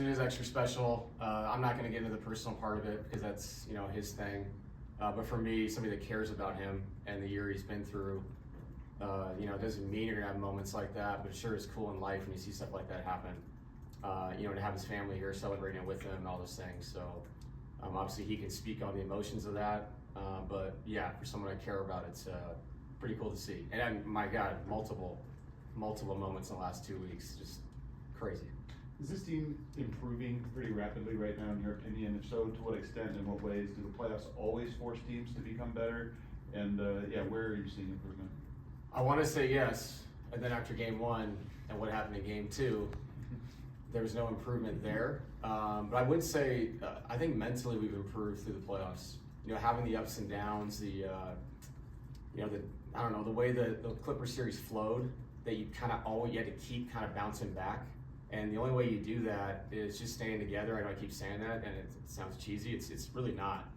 It is extra special. I'm not going to get into the personal part of it because that's his thing. But for me, somebody that cares about him and the year he's been through, it doesn't mean you're going to have moments like that, but it sure is cool in life when you see stuff like that happen. To have his family here celebrating it with him and all those things. So obviously he can speak on the emotions of that. But yeah, for someone I care about, it's pretty cool to see. And my God, multiple moments in the last 2 weeks, just crazy. Is this team improving pretty rapidly right now, in your opinion? If so, to what extent, in what ways? Do the playoffs always force teams to become better? And where are you seeing improvement? I want to say yes, and then after game one and what happened in game two, there was no improvement there. But I would say, I think mentally we've improved through the playoffs. Having the ups and downs, the way the Clippers series flowed, that you had to keep kind of bouncing back. And the only way you do that is just staying together. I know I keep saying that, and it sounds cheesy. It's really not.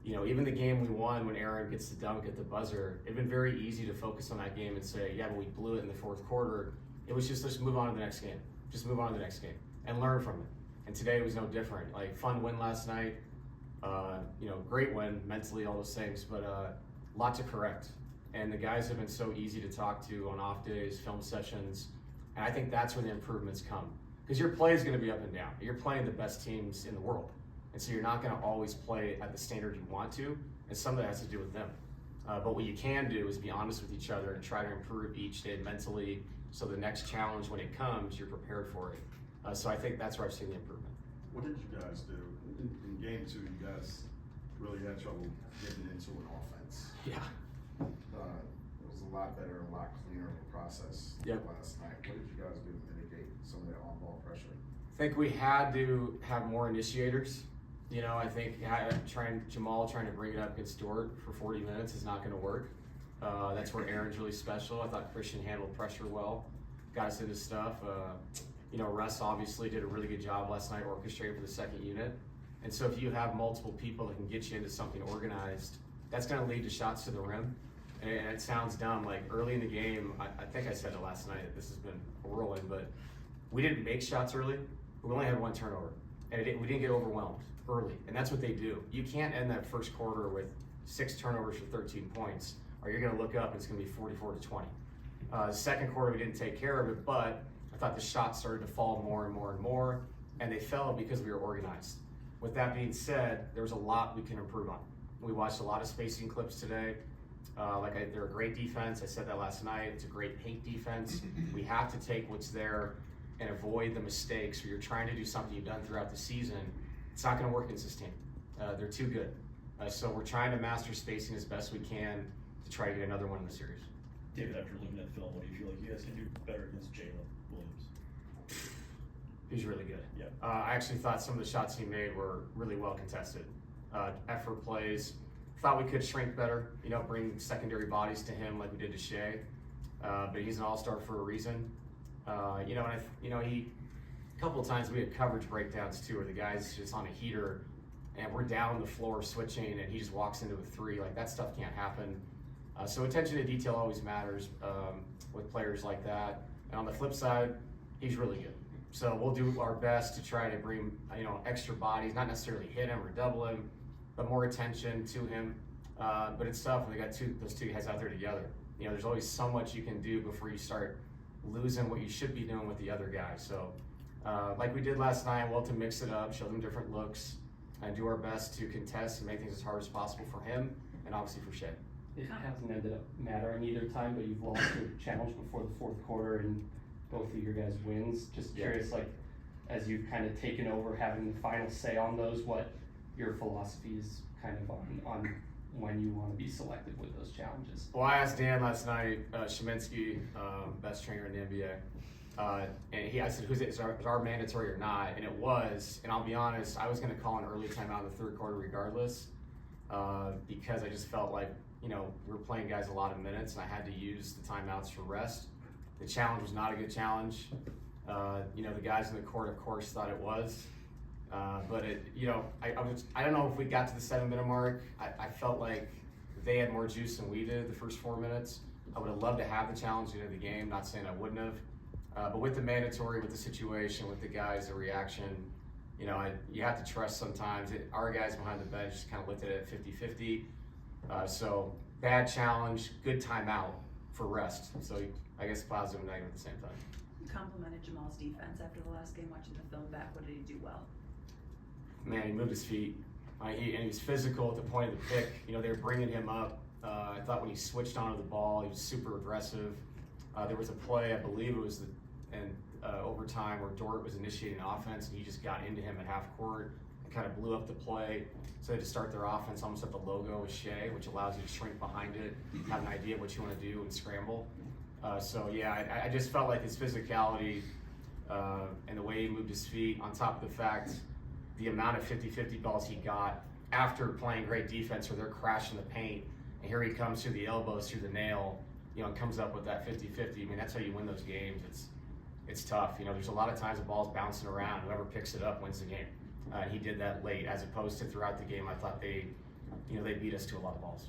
Even the game we won when Aaron gets the dunk at the buzzer, it'd been very easy to focus on that game and say, yeah, but we blew it in the fourth quarter. It was just, let's move on to the next game. Just move on to the next game and learn from it. And today was no different. Like, fun win last night. Great win mentally, all those things, but a lot to correct. And the guys have been so easy to talk to on off days, film sessions. And I think that's where the improvements come. Because your play is going to be up and down. You're playing the best teams in the world. And so you're not going to always play at the standard you want to. And some of that has to do with them. But what you can do is be honest with each other and try to improve each day mentally, so the next challenge, when it comes, you're prepared for it. So I think that's where I've seen the improvement. What did you guys do? In game two, you guys really had trouble getting into an offense. Yeah. It was a lot better, a lot cleaner of a process last night. What did you guys do to mitigate some of that on-ball pressure? I think we had to have more initiators. I think Jamal trying to bring it up against Dort for 40 minutes is not going to work. That's where Aaron's really special. I thought Christian handled pressure well, got us into stuff. Russ obviously did a really good job last night orchestrating for the second unit. And so if you have multiple people that can get you into something organized, that's going to lead to shots to the rim. And it sounds dumb, like early in the game, I think I said it last night, that this has been a whirlwind, but we didn't make shots early. We only had one turnover. And we didn't get overwhelmed early. And that's what they do. You can't end that first quarter with 6 turnovers for 13 points, or you're going to look up and it's going to be 44-20. Second quarter, we didn't take care of it, but I thought the shots started to fall more and more and more, and they fell because we were organized. With that being said, there was a lot we can improve on. We watched a lot of spacing clips today. They're a great defense. I said that last night. It's a great paint defense. We have to take what's there and avoid the mistakes where you're trying to do something you've done throughout the season. It's not going to work in this team. They're too good. So we're trying to master spacing as best we can to try to get another one in the series. David, after looking at the film, what do you feel like you guys can do better against Jalen Williams? He's really good. Yeah. I actually thought some of the shots he made were really well contested. Effort plays. Thought we could shrink better, bring secondary bodies to him like we did to Shea. But he's an all-star for a reason. A couple of times we had coverage breakdowns too, where the guy's just on a heater and we're down the floor switching and he just walks into a 3. Like, that stuff can't happen. So attention to detail always matters with players like that. And on the flip side, he's really good. So we'll do our best to try to bring, extra bodies, not necessarily hit him or double him, but more attention to him. But it's tough when they got those two guys out there together. There's always so much you can do before you start losing what you should be doing with the other guy. So like we did last night, we'll have to mix it up, show them different looks, and do our best to contest and make things as hard as possible for him and obviously for Shea. It hasn't ended up mattering either time, but you've lost your challenge before the fourth quarter and both of your guys' wins. Just curious, as you've kind of taken over having the final say on those, what your philosophy is kind of on when you want to be selective with those challenges. Well, I asked Dan last night, Sheminsky, best trainer in the NBA, and I said, is our mandatory or not? And it was, and I'll be honest, I was going to call an early timeout in the third quarter regardless, because I just felt like, we were playing guys a lot of minutes and I had to use the timeouts for rest. The challenge was not a good challenge. The guys in the court, of course, thought it was. But I don't know if we got to the 7-minute mark. I felt like they had more juice than we did the first 4 minutes. I would have loved to have the challenge into the game, not saying I wouldn't have. But with the mandatory, with the situation, with the guys, the reaction, you know, you have to trust sometimes. Our guys behind the bench just kind of looked at it at 50-50. So bad challenge, good timeout for rest. So I guess positive and negative at the same time. You complimented Jamal's defense after the last game, watching the film back. What did he do well? Man, he moved his feet. And he was physical at the point of the pick. You know, they were bringing him up. I thought when he switched onto the ball, he was super aggressive. There was a play, I believe it was overtime, where Dort was initiating offense, and he just got into him at half court and kind of blew up the play. So they had to start their offense almost at the logo with Shea, which allows you to shrink behind it, have an idea of what you want to do, and scramble. So yeah, I just felt like his physicality and the way he moved his feet, on top of the fact the amount of 50-50 balls he got after playing great defense where they're crashing the paint, and here he comes through the elbows, through the nail, you know, and comes up with that 50-50. I mean, that's how you win those games. It's tough. You know, there's a lot of times the ball's bouncing around. Whoever picks it up wins the game. He did that late, as opposed to throughout the game. I thought they beat us to a lot of balls.